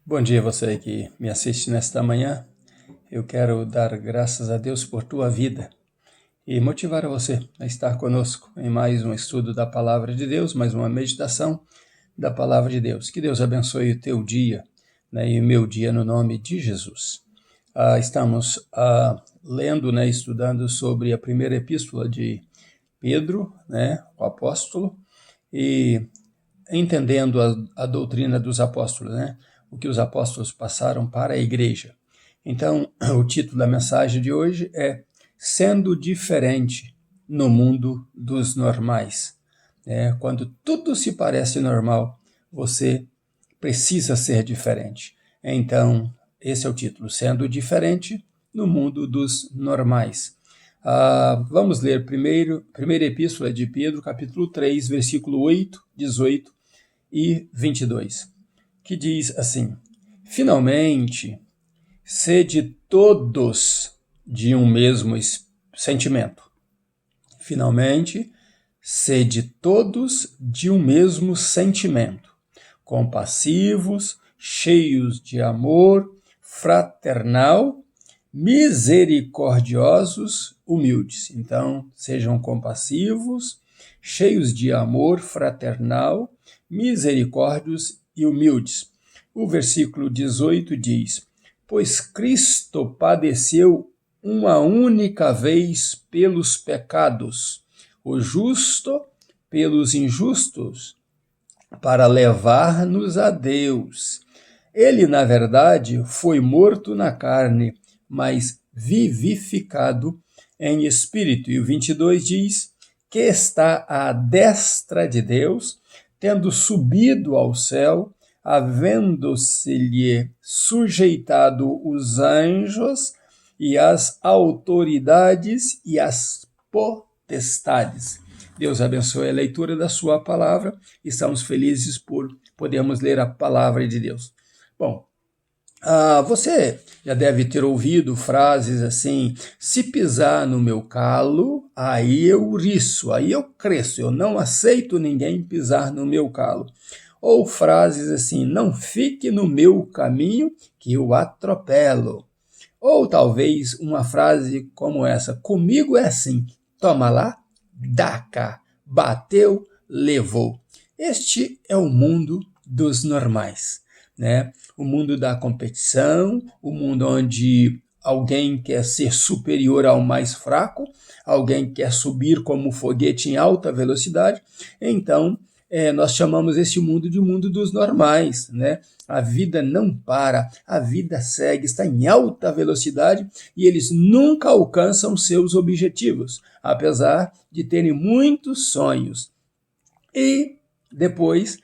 Bom dia você que me assiste nesta manhã. Eu quero dar graças a Deus por tua vida e motivar a você a estar conosco em mais um estudo da Palavra de Deus, mais uma meditação da Palavra de Deus. Que Deus abençoe o teu dia, e o meu dia no nome de Jesus. Estamos lendo, estudando sobre a primeira epístola de Pedro, o apóstolo, e entendendo a doutrina dos apóstolos, o que os apóstolos passaram para a igreja. Então, o título da mensagem de hoje é Sendo Diferente no Mundo dos Normais. Quando tudo se parece normal, você precisa ser diferente. Então, esse é o título, Sendo Diferente no Mundo dos Normais. Vamos ler primeira epístola de Pedro, capítulo 3, versículo 8, 18 e 22, que diz assim: Finalmente, sede todos de um mesmo sentimento. Finalmente, sede todos de um mesmo sentimento, compassivos, cheios de amor fraternal, misericordiosos, humildes. Então, sejam compassivos, cheios de amor fraternal, misericórdios e humildes. O versículo 18 diz: Pois Cristo padeceu uma única vez pelos pecados, o justo pelos injustos, para levar-nos a Deus. Ele, na verdade, foi morto na carne, mas vivificado em espírito. E o 22 diz que está à destra de Deus, tendo subido ao céu, havendo-se-lhe sujeitado os anjos e as autoridades e as potestades. Deus abençoe a leitura da sua palavra. Estamos felizes por podermos ler a palavra de Deus. Bom, você já deve ter ouvido frases assim: se pisar no meu calo, aí eu riço, aí eu cresço, eu não aceito ninguém pisar no meu calo. Ou frases assim: não fique no meu caminho que eu atropelo. Ou talvez uma frase como essa: comigo é assim, toma lá, dá cá, bateu, levou. Este é o mundo dos normais, O mundo da competição, o mundo onde alguém quer ser superior ao mais fraco, alguém quer subir como um foguete em alta velocidade. Então, nós chamamos esse mundo de mundo dos normais, A vida não para, a vida segue, está em alta velocidade e eles nunca alcançam seus objetivos, apesar de terem muitos sonhos. E depois,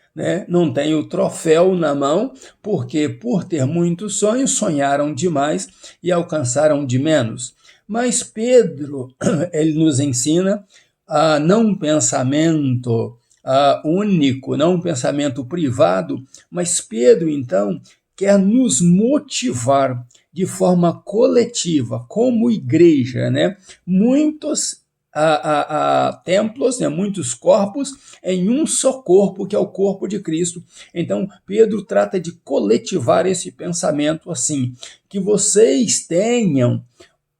não tem o troféu na mão, porque por ter muitos sonhos, sonharam demais e alcançaram de menos. Mas Pedro, ele nos ensina a não um pensamento único, não um pensamento privado, mas Pedro, então, quer nos motivar de forma coletiva, como igreja, Muitos templos, muitos corpos em um só corpo, que é o corpo de Cristo. Então, Pedro trata de coletivar esse pensamento assim, que vocês tenham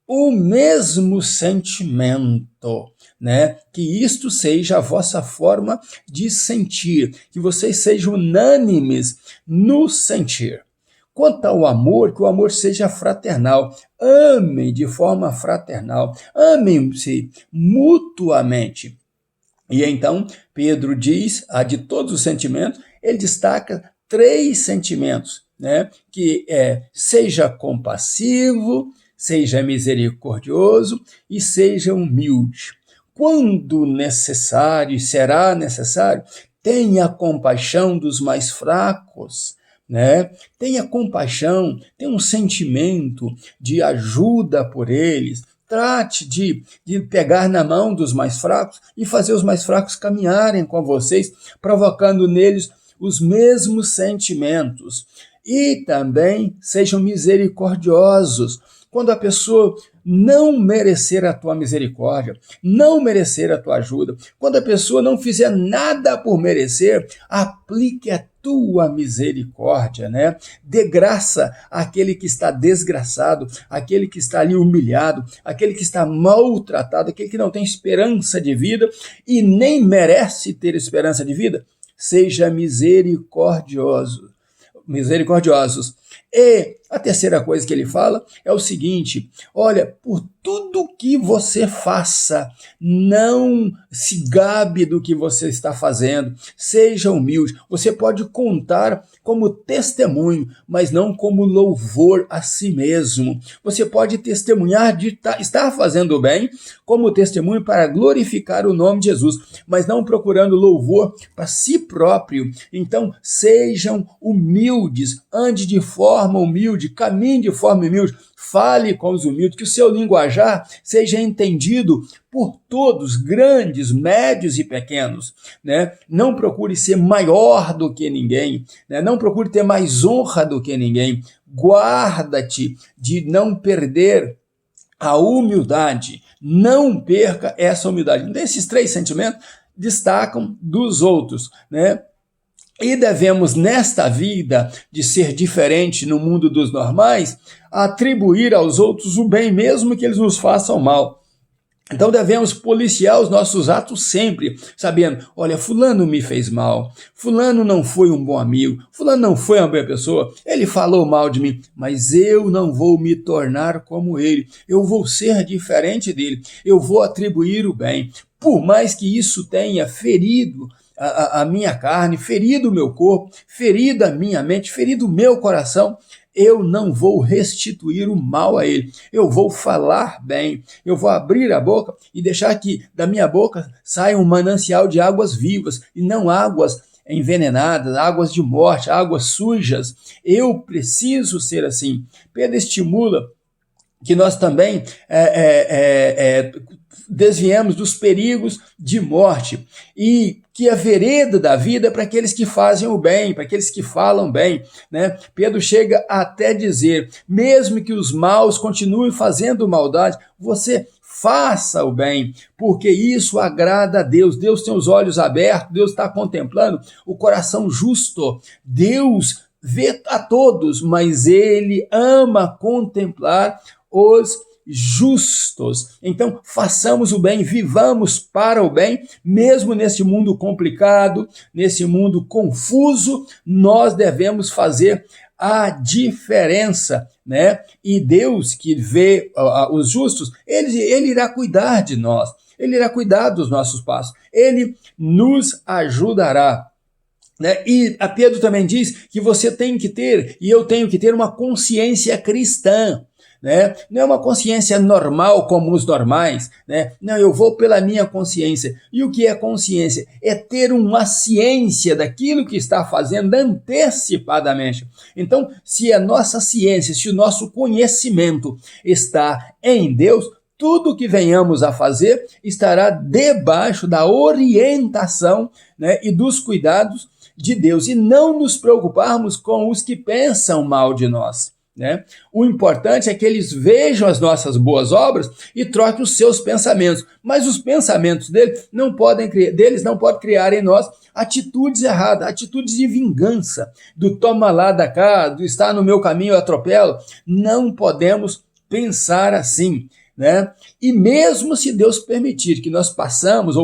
o mesmo sentimento, que isto seja a vossa forma de sentir, que vocês sejam unânimes no sentir. Quanto ao amor, que o amor seja fraternal. Amem de forma fraternal. Amem-se mutuamente. E então, Pedro diz, de todos os sentimentos, ele destaca 3 sentimentos, que seja compassivo, seja misericordioso e seja humilde. Quando necessário, será necessário, tenha compaixão dos mais fracos, Tenha compaixão, tenha um sentimento de ajuda por eles. Trate de pegar na mão dos mais fracos e fazer os mais fracos caminharem com vocês, provocando neles os mesmos sentimentos. E também sejam misericordiosos, quando a pessoa não merecer a tua misericórdia, não merecer a tua ajuda, quando a pessoa não fizer nada por merecer, aplique a tua misericórdia, né? Dê graça àquele que está desgraçado, àquele que está ali humilhado, àquele que está maltratado, aquele que não tem esperança de vida e nem merece ter esperança de vida. Seja misericordiosos. E a terceira coisa que ele fala é o seguinte: olha, por tudo que você faça, não se gabe do que você está fazendo, seja humilde. Você pode contar como testemunho, mas não como louvor a si mesmo. Você pode testemunhar de estar fazendo o bem como testemunho para glorificar o nome de Jesus, mas não procurando louvor para si próprio. Então, sejam humildes, ande de forma humilde, caminhe de forma humilde, fale com os humildes, que o seu linguajar seja entendido por todos, grandes, médios e pequenos, né? Não procure ser maior do que ninguém, né? Não procure ter mais honra do que ninguém. Guarda-te de não perder a humildade. Não perca essa humildade. Então, esses três sentimentos destacam dos outros, né? E devemos, nesta vida de ser diferente no mundo dos normais, atribuir aos outros o bem, mesmo que eles nos façam mal. Então devemos policiar os nossos atos sempre, sabendo, olha, fulano me fez mal, fulano não foi um bom amigo, fulano não foi uma boa pessoa, ele falou mal de mim, mas eu não vou me tornar como ele, eu vou ser diferente dele, eu vou atribuir o bem, por mais que isso tenha ferido a minha carne, ferido o meu corpo, ferido a minha mente, ferido o meu coração, eu não vou restituir o mal a ele. Eu vou falar bem, eu vou abrir a boca e deixar que da minha boca saia um manancial de águas vivas e não águas envenenadas, águas de morte, águas sujas. Eu preciso ser assim. Pedro estimula que nós também desviemos dos perigos de morte e que a vereda da vida é para aqueles que fazem o bem, para aqueles que falam bem, né? Pedro chega até dizer, mesmo que os maus continuem fazendo maldade, você faça o bem, porque isso agrada a Deus. Deus tem os olhos abertos, Deus está contemplando o coração justo. Deus vê a todos, mas ele ama contemplar os justos. Então, façamos o bem, vivamos para o bem, mesmo nesse mundo complicado, nesse mundo confuso, nós devemos fazer a diferença, né? E Deus que vê os justos, ele irá cuidar de nós, ele irá cuidar dos nossos passos, ele nos ajudará. Né? E a Pedro também diz que você tem que ter, e eu tenho que ter uma consciência cristã. Né? Não é uma consciência normal como os normais, né? Não, eu vou pela minha consciência. E o que é consciência? É ter uma ciência daquilo que está fazendo antecipadamente. Então, se a nossa ciência, se o nosso conhecimento está em Deus, tudo que venhamos a fazer estará debaixo da orientação, né, e dos cuidados de Deus, e não nos preocuparmos com os que pensam mal de nós. Né? O importante é que eles vejam as nossas boas obras e troquem os seus pensamentos, mas os pensamentos deles não podem criar em nós atitudes erradas, atitudes de vingança, do toma lá da cá, do está no meu caminho eu atropelo. Não podemos pensar assim. Né? E mesmo se Deus permitir que nós passamos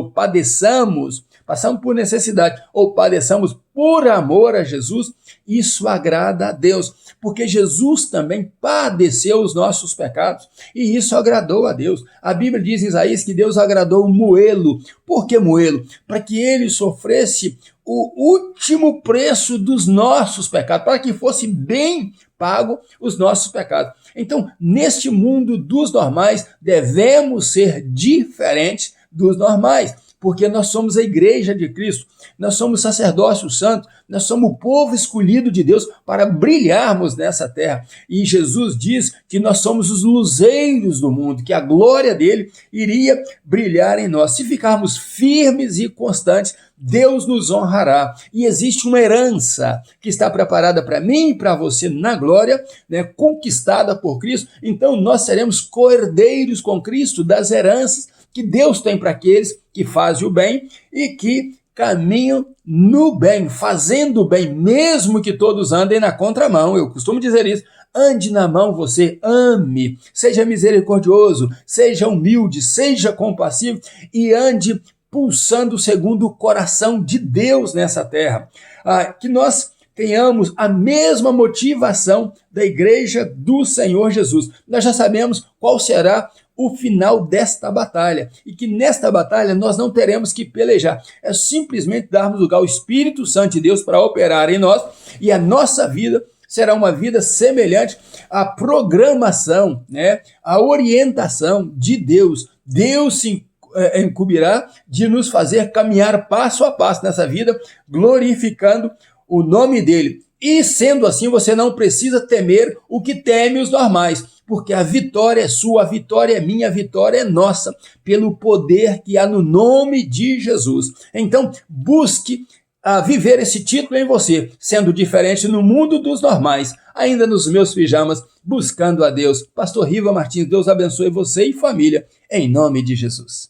por necessidade ou padeçamos por amor a Jesus, isso agrada a Deus, porque Jesus também padeceu os nossos pecados e isso agradou a Deus. A Bíblia diz em Isaías que Deus agradou o moê-lo. Por que moê-lo? Para que ele sofresse o último preço dos nossos pecados, para que fosse bem pago os nossos pecados. Então, neste mundo dos normais, devemos ser diferentes dos normais, porque nós somos a igreja de Cristo, nós somos sacerdócio santo, nós somos o povo escolhido de Deus para brilharmos nessa terra. E Jesus diz que nós somos os luzeiros do mundo, que a glória dele iria brilhar em nós. Se ficarmos firmes e constantes, Deus nos honrará. E existe uma herança que está preparada para mim e para você na glória, né, conquistada por Cristo. Então nós seremos co-herdeiros com Cristo das heranças que Deus tem para aqueles que fazem o bem e que caminham no bem, fazendo o bem, mesmo que todos andem na contramão. Eu costumo dizer isso. Ande na mão, você ame, seja misericordioso, seja humilde, seja compassivo e ande pulsando segundo o coração de Deus nessa terra. Que nós tenhamos a mesma motivação da igreja do Senhor Jesus. Nós já sabemos qual será o final desta batalha, e que nesta batalha nós não teremos que pelejar, é simplesmente darmos lugar ao Espírito Santo de Deus para operar em nós, e a nossa vida será uma vida semelhante à programação, né, à orientação de Deus. Deus se incumbirá de nos fazer caminhar passo a passo nessa vida, glorificando o nome dele. E sendo assim, você não precisa temer o que teme os normais, porque a vitória é sua, a vitória é minha, a vitória é nossa, pelo poder que há no nome de Jesus. Então, busque viver esse título em você, sendo diferente no mundo dos normais, ainda nos meus pijamas, buscando a Deus. Pastor Riva Martins, Deus abençoe você e família, em nome de Jesus.